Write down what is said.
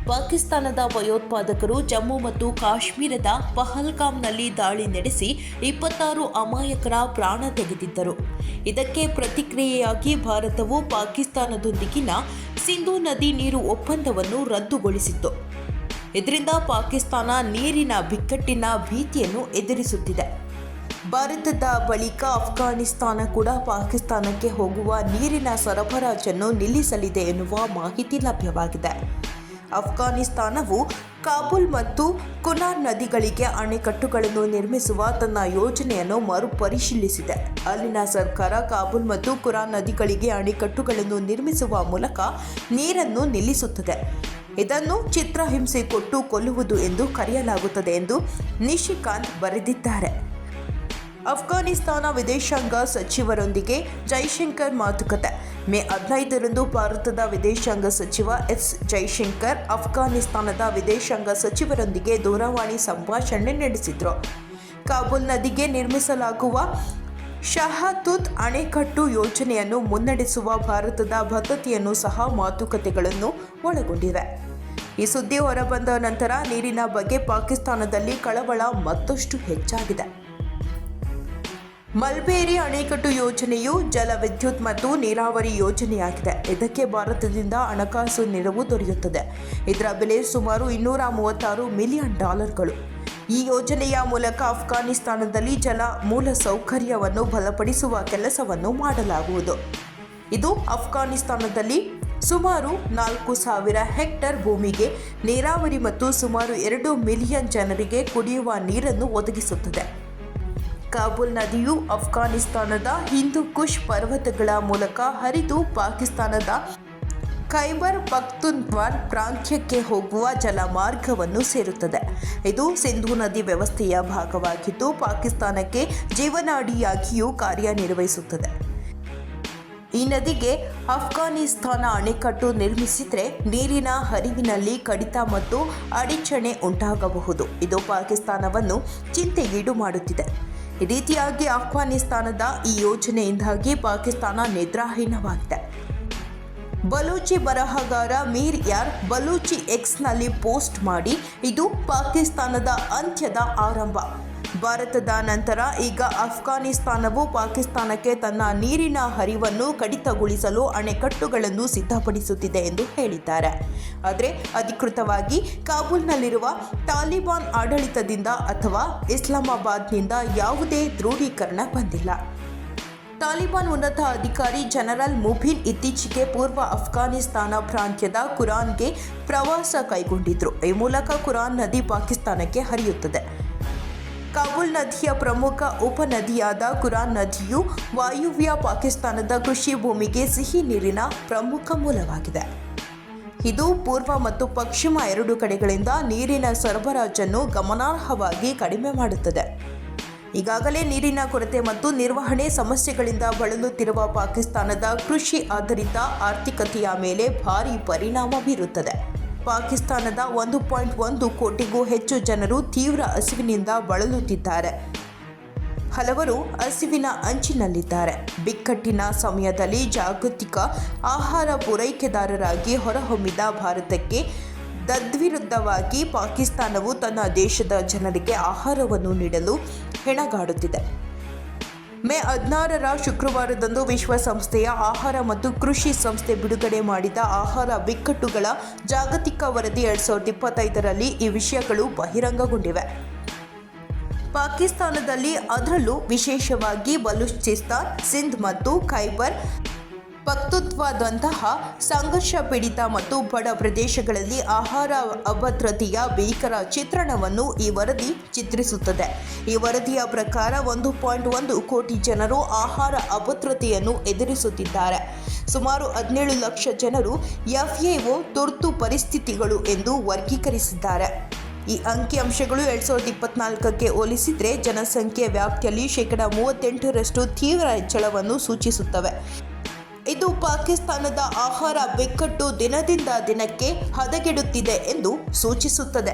ಪಾಕಿಸ್ತಾನದ ಭಯೋತ್ಪಾದಕರು ಜಮ್ಮು ಮತ್ತು ಕಾಶ್ಮೀರದ ಪಹಲ್ಗಾಮ್ನಲ್ಲಿ ದಾಳಿ ನಡೆಸಿ 26 ಅಮಾಯಕರ ಪ್ರಾಣ ತೆಗೆದಿದ್ದರು. ಇದಕ್ಕೆ ಪ್ರತಿಕ್ರಿಯೆಯಾಗಿ ಭಾರತವು ಪಾಕಿಸ್ತಾನದೊಂದಿಗಿನ ಸಿಂಧೂ ನದಿ ನೀರು ಒಪ್ಪಂದವನ್ನು ರದ್ದುಗೊಳಿಸಿತ್ತು. ಇದರಿಂದ ಪಾಕಿಸ್ತಾನ ನೀರಿನ ಬಿಕ್ಕಟ್ಟಿನ ಭೀತಿಯನ್ನು ಎದುರಿಸುತ್ತಿದೆ. ಭಾರತದ ಬಳಿಕ ಅಫ್ಘಾನಿಸ್ತಾನ ಕೂಡ ಪಾಕಿಸ್ತಾನಕ್ಕೆ ಹೋಗುವ ನೀರಿನ ಸರಬರಾಜನ್ನು ನಿಲ್ಲಿಸಲಿದೆ ಎನ್ನುವ ಮಾಹಿತಿ ಲಭ್ಯವಾಗಿದೆ. ಅಫ್ಘಾನಿಸ್ತಾನವು ಕಾಬೂಲ್ ಮತ್ತು ಕುನಾರ್ ನದಿಗಳಿಗೆ ಅಣೆಕಟ್ಟುಗಳನ್ನು ನಿರ್ಮಿಸುವ ತನ್ನ ಯೋಜನೆಯನ್ನು ಮರುಪರಿಶೀಲಿಸಿದೆ. ಅಲ್ಲಿನ ಸರ್ಕಾರ ಕಾಬೂಲ್ ಮತ್ತು ಕುರಾನ್ ನದಿಗಳಿಗೆ ಅಣೆಕಟ್ಟುಗಳನ್ನು ನಿರ್ಮಿಸುವ ಮೂಲಕ ನೀರನ್ನು ನಿಲ್ಲಿಸುತ್ತದೆ. ಇದನ್ನು ಚಿತ್ರಹಿಂಸೆ ಕೊಟ್ಟು ಕೊಲ್ಲುವುದು ಎಂದು ಕರೆಯಲಾಗುತ್ತದೆ ಎಂದು ನಿಶಿಕಾಂತ್ ಬರೆದಿದ್ದಾರೆ. ಅಫ್ಘಾನಿಸ್ತಾನ ವಿದೇಶಾಂಗ ಸಚಿವರೊಂದಿಗೆ ಜೈಶಂಕರ್ ಮಾತುಕತೆ. ಮೇ 15ರಂದು ಭಾರತದ ವಿದೇಶಾಂಗ ಸಚಿವ ಎಸ್. ಜೈಶಂಕರ್ ಅಫ್ಘಾನಿಸ್ತಾನದ ವಿದೇಶಾಂಗ ಸಚಿವರೊಂದಿಗೆ ದೂರವಾಣಿ ಸಂಭಾಷಣೆ ನಡೆಸಿದರು. ಕಾಬೂಲ್ ನದಿಗೆ ನಿರ್ಮಿಸಲಾಗುವ ಶಹತೂತ್ ಅಣೆಕಟ್ಟು ಯೋಜನೆಯನ್ನು ಮುನ್ನಡೆಸುವ ಭಾರತದ ಬದ್ಧತೆಯನ್ನು ಸಹ ಮಾತುಕತೆಗಳನ್ನು ಒಳಗೊಂಡಿವೆ. ಈ ಸುದ್ದಿ ಹೊರಬಂದ ನಂತರ ನೀರಿನ ಬಗ್ಗೆ ಪಾಕಿಸ್ತಾನದಲ್ಲಿ ಕಳವಳ ಮತ್ತಷ್ಟು ಹೆಚ್ಚಾಗಿದೆ. ಮಲ್ಬೇರಿ ಅಣೆಕಟ್ಟು ಯೋಜನೆಯು ಜಲವಿದ್ಯುತ್ ಮತ್ತು ನೀರಾವರಿ ಯೋಜನೆಯಾಗಿದೆ. ಇದಕ್ಕೆ ಭಾರತದಿಂದ ಹಣಕಾಸು ನೆರವು ದೊರೆಯುತ್ತದೆ. ಇದರ ಬೆಲೆ ಸುಮಾರು $236 ಮಿಲಿಯನ್. ಈ ಯೋಜನೆಯ ಮೂಲಕ ಅಫ್ಘಾನಿಸ್ತಾನದಲ್ಲಿ ಜಲ ಮೂಲಸೌಕರ್ಯವನ್ನು ಬಲಪಡಿಸುವ ಕೆಲಸವನ್ನು ಮಾಡಲಾಗುವುದು. ಇದು ಅಫ್ಘಾನಿಸ್ತಾನದಲ್ಲಿ ಸುಮಾರು 4,000 ಹೆಕ್ಟೇರ್ ಭೂಮಿಗೆ ನೀರಾವರಿ ಮತ್ತು ಸುಮಾರು 2 ಮಿಲಿಯನ್ ಜನರಿಗೆ ಕುಡಿಯುವ ನೀರನ್ನು ಒದಗಿಸುತ್ತದೆ. ಕಾಬೂಲ್ ನದಿಯು ಅಫ್ಘಾನಿಸ್ತಾನದ ಹಿಂದೂ ಕುಶ್ ಪರ್ವತಗಳ ಮೂಲಕ ಹರಿದು ಪಾಕಿಸ್ತಾನದ ಖೈಬರ್ ಪಖ್ತೂನ್ಖ್ವಾ ಪ್ರಾಂತ್ಯಕ್ಕೆ ಹೋಗುವ ಜಲಮಾರ್ಗವನ್ನು ಸೇರುತ್ತದೆ. ಇದು ಸಿಂಧೂ ನದಿ ವ್ಯವಸ್ಥೆಯ ಭಾಗವಾಗಿದ್ದು ಪಾಕಿಸ್ತಾನಕ್ಕೆ ಜೀವನಾಡಿಯಾಗಿಯೂ ಕಾರ್ಯನಿರ್ವಹಿಸುತ್ತದೆ. ಈ ನದಿಗೆ ಅಫ್ಘಾನಿಸ್ತಾನ ಅಣೆಕಟ್ಟು ನಿರ್ಮಿಸಿದರೆ ನೀರಿನ ಹರಿವಿನಲ್ಲಿ ಕಡಿತ ಮತ್ತು ಅಡಚಣೆ ಉಂಟಾಗಬಹುದು. ಇದು ಪಾಕಿಸ್ತಾನವನ್ನು ಚಿಂತೆಗೀಡು ಮಾಡುತ್ತಿದೆ. ಈ ರೀತಿಯಾಗಿ ಅಫ್ಘಾನಿಸ್ತಾನದ ಈ ಯೋಜನೆಯಿಂದಾಗಿ ಪಾಕಿಸ್ತಾನ ನಿದ್ರಾಹೀನವಾಗಿದೆ. ಬಲೂಚಿ ಬರಹಗಾರ ಮೀರ್ ಯಾರ್ ಬಲೂಚಿ ಎಕ್ಸ್ನಲ್ಲಿ ಪೋಸ್ಟ್ ಮಾಡಿ, ಇದು ಪಾಕಿಸ್ತಾನದ ಅಂತ್ಯದ ಆರಂಭ. ಭಾರತದ ನಂತರ ಈಗ ಅಫ್ಘಾನಿಸ್ತಾನವು ಪಾಕಿಸ್ತಾನಕ್ಕೆ ತನ್ನ ನೀರಿನ ಹರಿವನ್ನು ಕಡಿತಗೊಳಿಸಲು ಅಣೆಕಟ್ಟುಗಳನ್ನು ಸಿದ್ಧಪಡಿಸುತ್ತಿದೆ ಎಂದು ಹೇಳಿದ್ದಾರೆ. ಆದರೆ ಅಧಿಕೃತವಾಗಿ ಕಾಬೂಲ್ನಲ್ಲಿರುವ ತಾಲಿಬಾನ್ ಆಡಳಿತದಿಂದ ಅಥವಾ ಇಸ್ಲಾಮಾಬಾದ್ನಿಂದ ಯಾವುದೇ ದೃಢೀಕರಣ ಬಂದಿಲ್ಲ. ತಾಲಿಬಾನ್ ಉನ್ನತ ಅಧಿಕಾರಿ ಜನರಲ್ ಮುಬಿನ್ ಇತ್ತೀಚೆಗೆ ಪೂರ್ವ ಅಫ್ಘಾನಿಸ್ತಾನ ಪ್ರಾಂತ್ಯದ ಕುರಾನ್ಗೆ ಪ್ರವಾಸ ಕೈಗೊಂಡಿದ್ದರು. ಈ ಮೂಲಕ ಕುರಾನ್ ನದಿ ಪಾಕಿಸ್ತಾನಕ್ಕೆ ಹರಿಯುತ್ತದೆ. ಕಾಬೂಲ್ ನದಿಯ ಪ್ರಮುಖ ಉಪನದಿಯಾದ ಕುರಾನ್ ನದಿಯು ವಾಯುವ್ಯ ಪಾಕಿಸ್ತಾನದ ಕೃಷಿ ಭೂಮಿಗೆ ಸಿಹಿ ನೀರಿನ ಪ್ರಮುಖ ಮೂಲವಾಗಿದೆ. ಇದು ಪೂರ್ವ ಮತ್ತು ಪಶ್ಚಿಮ ಎರಡೂ ಕಡೆಗಳಿಂದ ನೀರಿನ ಸರಬರಾಜನ್ನು ಗಮನಾರ್ಹವಾಗಿ ಕಡಿಮೆ ಮಾಡುತ್ತದೆ. ಈಗಾಗಲೇ ನೀರಿನ ಕೊರತೆ ಮತ್ತು ನಿರ್ವಹಣೆ ಸಮಸ್ಯೆಗಳಿಂದ ಬಳಲುತ್ತಿರುವ ಪಾಕಿಸ್ತಾನದ ಕೃಷಿ ಆಧಾರಿತ ಆರ್ಥಿಕತೆಯ ಮೇಲೆ ಭಾರೀ ಪರಿಣಾಮ ಬೀರುತ್ತದೆ. ಪಾಕಿಸ್ತಾನದ 1.1 ಕೋಟಿಗೂ ಹೆಚ್ಚು ಜನರು ತೀವ್ರ ಹಸಿವಿನಿಂದ ಬಳಲುತ್ತಿದ್ದಾರೆ. ಹಲವರು ಹಸಿವಿನ ಅಂಚಿನಲ್ಲಿದ್ದಾರೆ. ಬಿಕ್ಕಟ್ಟಿನ ಸಮಯದಲ್ಲಿ ಜಾಗತಿಕ ಆಹಾರ ಪೂರೈಕೆದಾರರಾಗಿ ಹೊರಹೊಮ್ಮಿದ ಭಾರತಕ್ಕೆ ತದ್ವಿರುದ್ಧವಾಗಿ ಪಾಕಿಸ್ತಾನವು ತನ್ನ ದೇಶದ ಜನರಿಗೆ ಆಹಾರವನ್ನು ನೀಡಲು ಹೆಣಗಾಡುತ್ತಿದೆ. ಮೇ 16ರ ಶುಕ್ರವಾರದಂದು ವಿಶ್ವಸಂಸ್ಥೆಯ ಆಹಾರ ಮತ್ತು ಕೃಷಿ ಸಂಸ್ಥೆ ಬಿಡುಗಡೆ ಮಾಡಿದ ಆಹಾರ ಬಿಕ್ಕಟ್ಟುಗಳ ಜಾಗತಿಕ ವರದಿ 2025ರಲ್ಲಿ ಈ ವಿಷಯಗಳು ಬಹಿರಂಗಗೊಂಡಿವೆ. ಪಾಕಿಸ್ತಾನದಲ್ಲಿ, ಅದರಲ್ಲೂ ವಿಶೇಷವಾಗಿ ಬಲೂಚಿಸ್ತಾನ್, ಸಿಂಧ್ ಮತ್ತು ಖೈಬರ್ ಪಖ್ತೂನ್ಖ್ವಾದಂತಹ ಸಂಘರ್ಷ ಪೀಡಿತ ಮತ್ತು ಬಡ ಪ್ರದೇಶಗಳಲ್ಲಿ ಆಹಾರ ಅಭದ್ರತೆಯ ಭೀಕರ ಚಿತ್ರಣವನ್ನು ಈ ವರದಿ ಚಿತ್ರಿಸುತ್ತದೆ. ಈ ವರದಿಯ ಪ್ರಕಾರ 1.1 ಕೋಟಿ ಜನರು ಆಹಾರ ಅಭದ್ರತೆಯನ್ನು ಎದುರಿಸುತ್ತಿದ್ದಾರೆ. ಸುಮಾರು 17 ಲಕ್ಷ ಜನರು FAO ತುರ್ತು ಪರಿಸ್ಥಿತಿಗಳು ಎಂದು ವರ್ಗೀಕರಿಸಿದ್ದಾರೆ. ಈ ಅಂಕಿಅಂಶಗಳು 2024ಕ್ಕೆ ಹೋಲಿಸಿದರೆ ಜನಸಂಖ್ಯೆ ವ್ಯಾಪ್ತಿಯಲ್ಲಿ 38% ತೀವ್ರ ಹೆಚ್ಚಳವನ್ನು ಸೂಚಿಸುತ್ತವೆ. ಇದು ಪಾಕಿಸ್ತಾನದ ಆಹಾರ ಬಿಕ್ಕಟ್ಟು ದಿನದಿಂದ ದಿನಕ್ಕೆ ಹದಗೆಡುತ್ತಿದೆ ಎಂದು ಸೂಚಿಸುತ್ತದೆ.